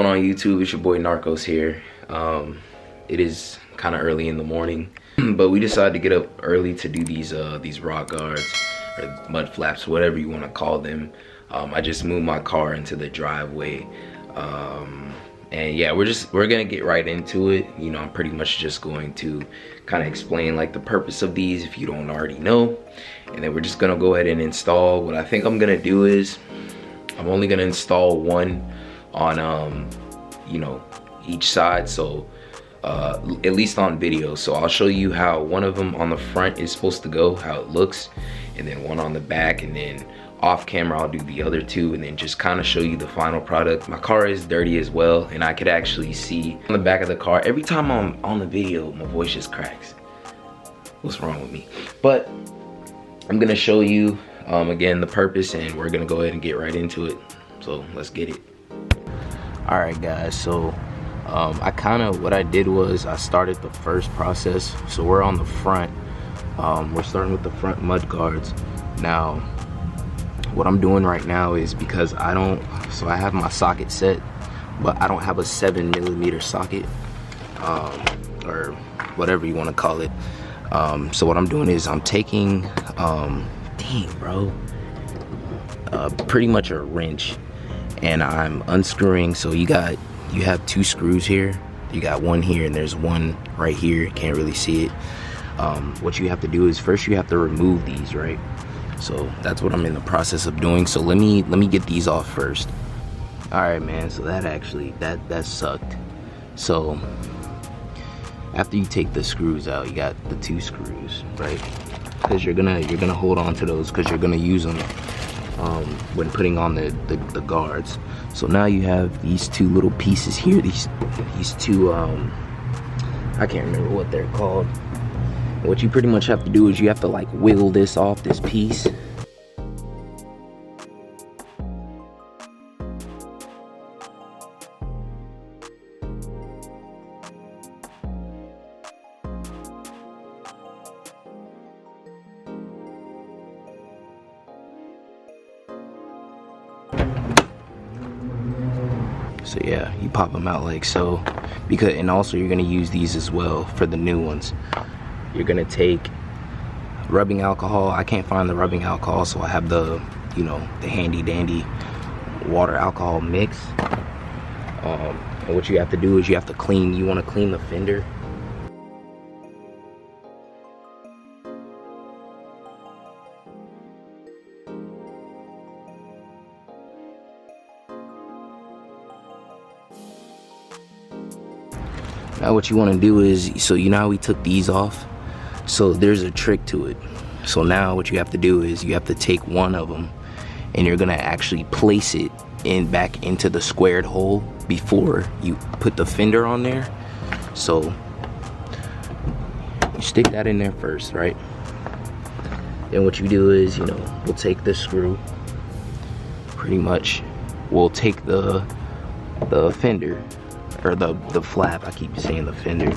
going on YouTube? It's your boy Narcos here. It is kind of early in the morning, but we decided to get up early to do these rock guards or mud flaps, whatever you want to call them. I just moved my car into the driveway, and yeah, we're gonna get right into it. You know, I'm pretty much just going to kind of explain like the purpose of these if you don't already know, and then we're just gonna go ahead and install. What I think I'm gonna do is I'm only gonna install one on you know, each side, so at least on video. So I'll show you how one of them on the front is supposed to go, how it looks, and then one on the back, and then off camera I'll do the other two, and then just kind of show you the final product. My car is dirty as well, and I could actually see on the back of the car. Every time I'm on the video, my voice just cracks. What's wrong with me? But I'm gonna show you again the purpose, and we're gonna go ahead and get right into it. So let's get it. All right guys, so what I did was I started the first process. So we're on the front. We're starting with the front mud guards. Now what I'm doing right now is, because I have my socket set, but I don't have a 7mm socket, or whatever you want to call it. So what I'm doing is I'm taking pretty much a wrench, and I'm unscrewing. So you have two screws here. You got one here, and there's one right here. Can't really see it. What you have to do is first you have to remove these, right? So that's what I'm in the process of doing. So let me get these off first. All right, man. So that sucked. So after you take the screws out, you got the two screws, right? Because you're gonna hold on to those, because you're gonna use them when putting on the guards. So now you have these two little pieces here. These two I can't remember what they're called. What you pretty much have to do is you have to like wiggle this off this piece. So yeah, you pop them out like so, and also you're gonna use these as well for the new ones. You're gonna take rubbing alcohol. I can't find the rubbing alcohol, so I have the, you know, the handy dandy water alcohol mix. And what you have to do is you want to clean the fender. Now what you want to do is, so you know how we took these off? So there's a trick to it. So now what you have to do is you have to take one of them, and you're gonna actually place it back into the squared hole before you put the fender on there. So you stick that in there first, right? Then what you do is, you know, we'll take the screw, pretty much, we'll take the fender, or the flap. I keep saying the fender.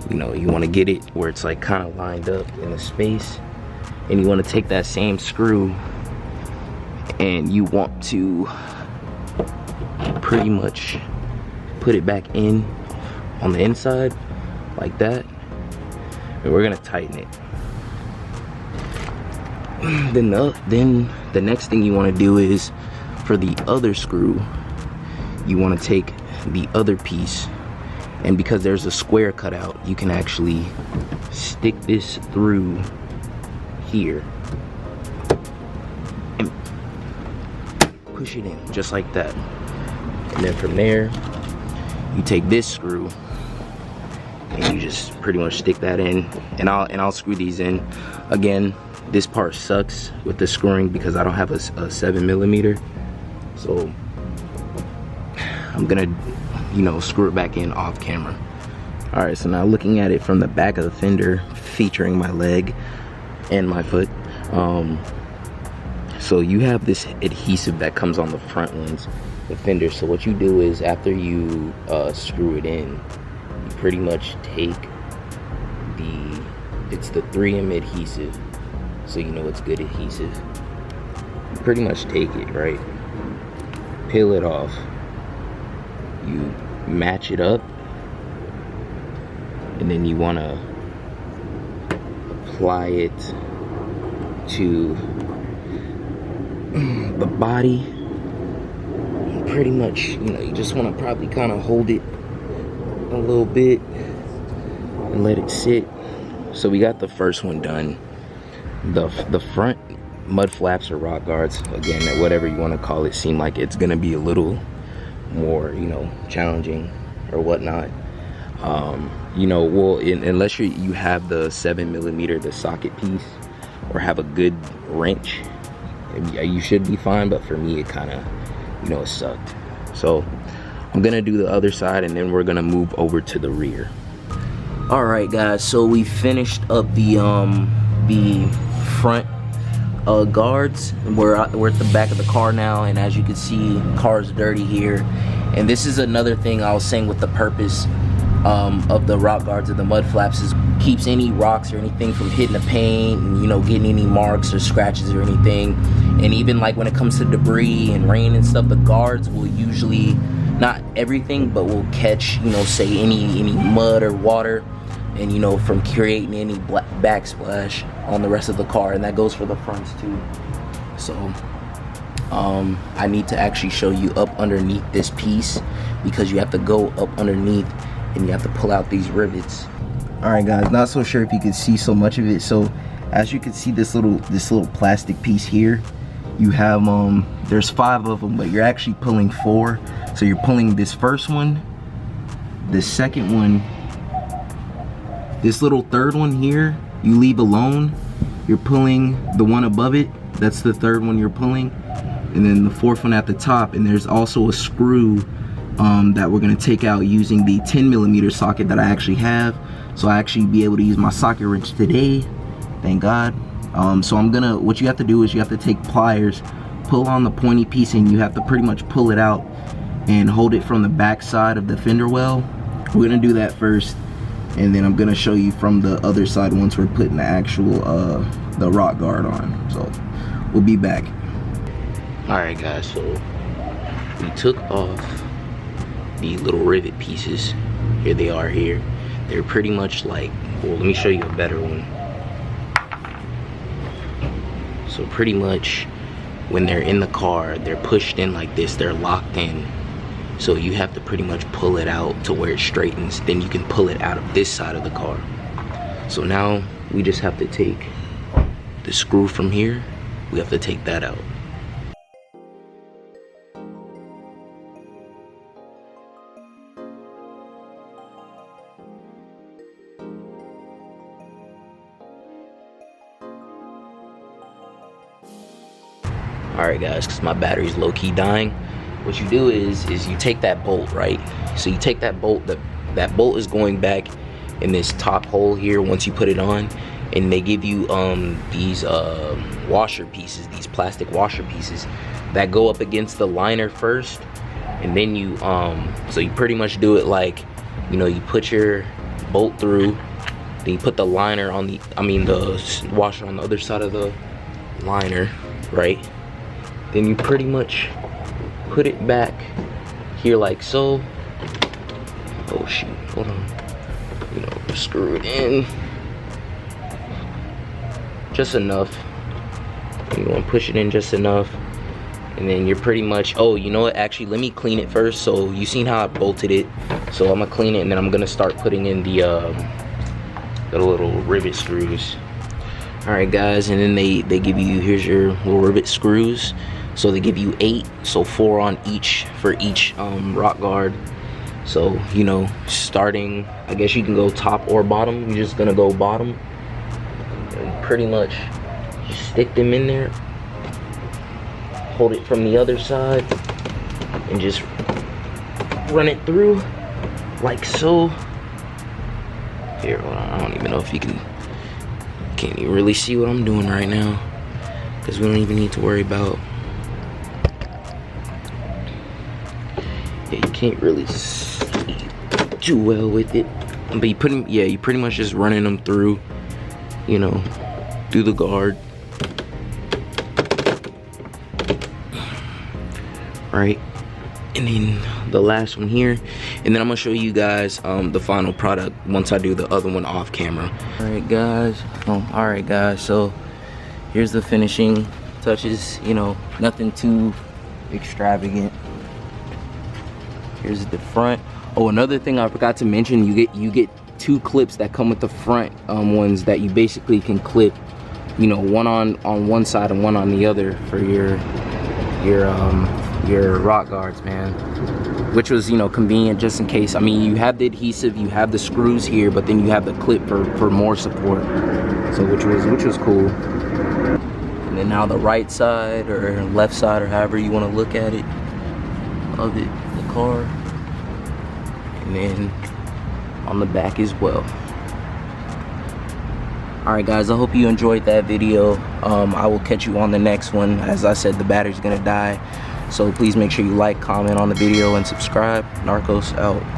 You know, you want to get it where it's like kind of lined up in the space, and you want to take that same screw, and you want to pretty much put it back in on the inside like that, and we're gonna tighten it. Then the next thing you want to do is, for the other screw, you want to take the other piece, and because there's a square cut out, you can actually stick this through here and push it in just like that. And then from there you take this screw and you just pretty much stick that in, and I'll screw these in. Again, this part sucks with the screwing because I don't have a 7mm, so I'm gonna, you know, screw it back in off camera. All right, so now looking at it from the back of the fender, featuring my leg and my foot, so you have this adhesive that comes on the front ones, the fender. So what you do is, after you screw it in, you pretty much take it's the 3M adhesive, so you know it's good adhesive. You pretty much take it, right, peel it off, you match it up, and then you want to apply it to the body. Pretty much, you know, you just want to probably kind of hold it a little bit and let it sit. So we got the first one done. The front mud flaps or rock guards, again, whatever you want to call it, seem like it's gonna be a little more, you know, challenging or whatnot. You know, well, unless you have the 7mm, the socket piece, or have a good wrench, you should be fine. But for me, it kind of, you know, it sucked. So I'm gonna do the other side, and then we're gonna move over to the rear. All right, guys, so we finished up the front guards. We're at the back of the car now, and as you can see, car's dirty here. And this is another thing I was saying with the purpose of the rock guards and the mud flaps, is keeps any rocks or anything from hitting the paint and, you know, getting any marks or scratches or anything. And even like when it comes to debris and rain and stuff, the guards will usually, not everything, but will catch, you know, say any mud or water, and, you know, from creating any backsplash on the rest of the car. And that goes for the fronts too. So I need to actually show you up underneath this piece, because you have to go up underneath and you have to pull out these rivets. All right, guys, not so sure if you can see so much of it. So as you can see, this little plastic piece here, you have there's 5 of them, but you're actually pulling 4. So you're pulling this first one, the second one, this little third one here you leave alone. You're pulling the one above it, that's the third one you're pulling, and then the 4th one at the top. And there's also a screw that we're gonna take out using the 10mm socket that I actually have. So I actually be able to use my socket wrench today, thank God. So what you have to do is you have to take pliers, pull on the pointy piece, and you have to pretty much pull it out and hold it from the back side of the fender well. We're gonna do that first, and then I'm gonna show you from the other side once we're putting the actual the rock guard on. So we'll be back. All right, guys, so we took off the little rivet pieces. Here they are here. They're pretty much like, well, let me show you a better one. So pretty much when they're in the car, they're pushed in like this, they're locked in. So you have to pretty much pull it out to where it straightens. Then you can pull it out of this side of the car. So now we just have to take the screw from here. We have to take that out. Alright, guys, because my battery's low-key dying, what you do is you take that bolt, right? So you take that bolt, that bolt is going back in this top hole here once you put it on, and they give you these washer pieces, these plastic washer pieces that go up against the liner first, and then you so you pretty much do it like, you know, you put your bolt through, then you put the liner on the washer on the other side of the liner, right? Then you pretty much put it back here like so. Oh shoot, hold on. You know, screw it in just enough. You want to push it in just enough, and then you're pretty much, oh, you know what, actually let me clean it first. So you seen how I bolted it, so I'm gonna clean it, and then I'm gonna start putting in the little rivet screws. All right, guys, and then they give you, here's your little rivet screws. So they give you 8, so 4 on each for each rock guard. So, you know, starting, I guess you can go top or bottom. You're just gonna go bottom, and pretty much just stick them in there, hold it from the other side, and just run it through like so. Here, hold on, I don't even know if you can't even really see what I'm doing right now, because we don't even need to worry about, yeah, you can't really see too well with it, but you pretty much just running them through, you know, through the guard, right? And then the last one here, and then I'm gonna show you guys the final product once I do the other one off camera. All right guys, so here's the finishing touches. You know, nothing too extravagant. Here's the front. Oh, another thing I forgot to mention, you get 2 clips that come with the front ones that you basically can clip, you know, one on one side and one on the other for your rock guards, man, which was, you know, convenient just in case. I mean, you have the adhesive, you have the screws here, but then you have the clip for more support, so which was cool. And then now the right side or left side, or however you want to look at it, of the car, and then on the back as well. Alright guys, I hope you enjoyed that video. I will catch you on the next one. As I said, the battery's gonna die, so please make sure you like, comment on the video, and subscribe. Narcos out.